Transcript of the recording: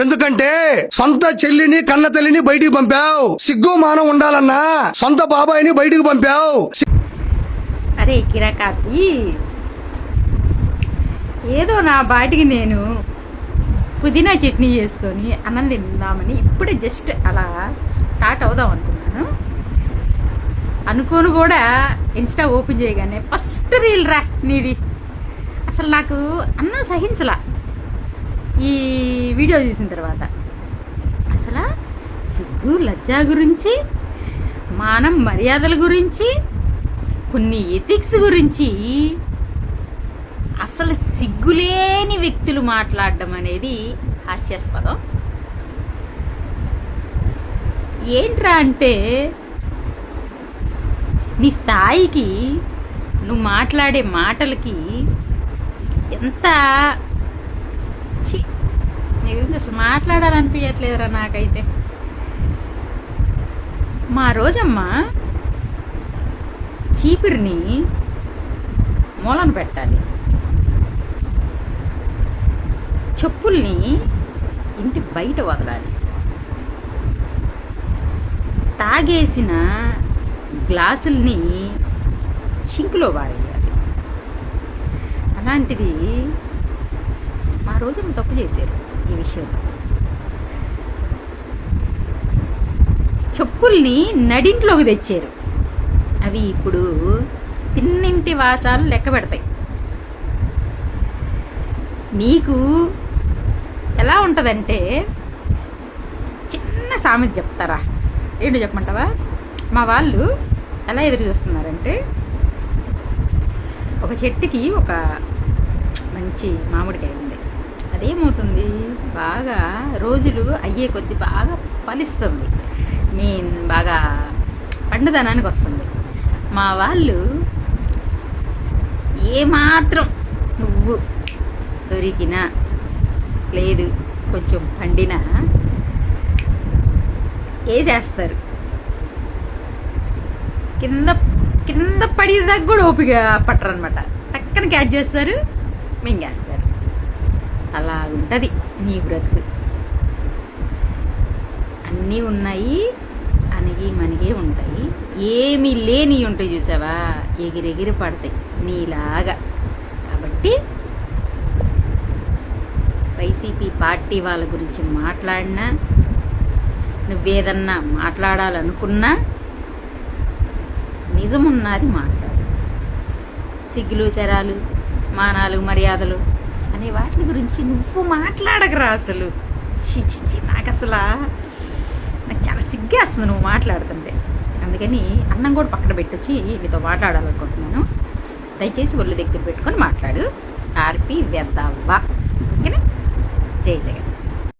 ఎందుకంటే సొంత చెల్లిని కన్న తల్లిని బయటికి పంపావు. సిగ్గు మానం ఉండాలన్నా సొంత బాబాయిని బయటికి పంపావు. అరే కిరాకాపి, ఏదో నా బాటికి నేను పుదీనా చట్నీ చేసుకొని అన్నం తిందామని ఇప్పుడే జస్ట్ అలా స్టార్ట్ అవుదాం అనుకున్నాను. అనుకోను కూడా ఇన్స్టా ఓపెన్ చేయగానే ఫస్ట్ రీల్ రా నీది. అసలు నాకు అన్నం సహించలా ఈ వీడియో చూసిన తర్వాత. అసలు సిగ్గు లజ్జా గురించి, మానం మర్యాదల గురించి, కొన్ని ఎథిక్స్ గురించి అసలు సిగ్గులేని వ్యక్తులు మాట్లాడడం అనేది హాస్యాస్పదం. ఏంట్రా అంటే నీ స్థాయికి, నువ్వు మాట్లాడే మాటలకి ఎంత నీ గురించి అసలు మాట్లాడాలనిపించట్లేదురా నాకైతే. మా రోజమ్మ చీపురిని మూలన పెట్టాలి, చెప్పుల్ని ఇంటి బయట వదలాలి, తాగేసిన గ్లాసుల్ని షింకులో పారేయాలి. అలాంటిది మా రోజు తప్పు చేశారు ఈ విషయంలో. చెప్పుల్ని నడింట్లోకి తెచ్చారు. అవి ఇప్పుడు తిన్నింటి వాసాలు లెక్క పెడతాయి. నీకు ఎలా ఉంటుందంటే, చిన్న సామెత చెప్తారా, ఏంటో చెప్పమంటావా? మా వాళ్ళు ఎలా ఎదురు చూస్తున్నారంటే, ఒక చెట్టుకి ఒక మంచి మామిడికాయ ఉంది. అదేమవుతుంది, బాగా రోజులు అయ్యే కొద్దీ బాగా ఫలిస్తుంది, బాగా పండుదనానికి వస్తుంది. మా వాళ్ళు ఏమాత్రం నువ్వు దొరికినా లేదు కొంచెం పండినా వేసేస్తారు. కింద కింద పడేదాకా కూడా ఓపిక పట్టరనమాట. టక్కన క్యాచ్ చేస్తారు, మింగేస్తారు. అలా ఉంటుంది నీ బ్రతుకు. అన్నీ ఉన్నాయి, అనిగి మనిగే ఉంటాయి, ఏమీ లేని ఉంటాయి చూసావా, ఎగిరెగిరి పడతాయి నీలాగా. కాబట్టి వైసీపీ పార్టీ వాళ్ళ గురించి మాట్లాడినా, నువ్వేదన్నా మాట్లాడాలనుకున్నా నిజమున్నది మాట్లాడు. సిగ్గులు, శరాలు, మానాలు, మర్యాదలు అనే వాటి గురించి నువ్వు మాట్లాడకరా. అసలు చిచి, నాకు చాలా సిగ్గేస్తుంది నువ్వు మాట్లాడుతుంటే. అందుకని అన్నం కూడా పక్కన పెట్టొచ్చి నీతో మాట్లాడాలనుకుంటున్నాను. దయచేసి ఒళ్ళు దగ్గర పెట్టుకొని మాట్లాడు. ఆర్పి వెద్దవ్వ. ఓకేనా? జై జగన్.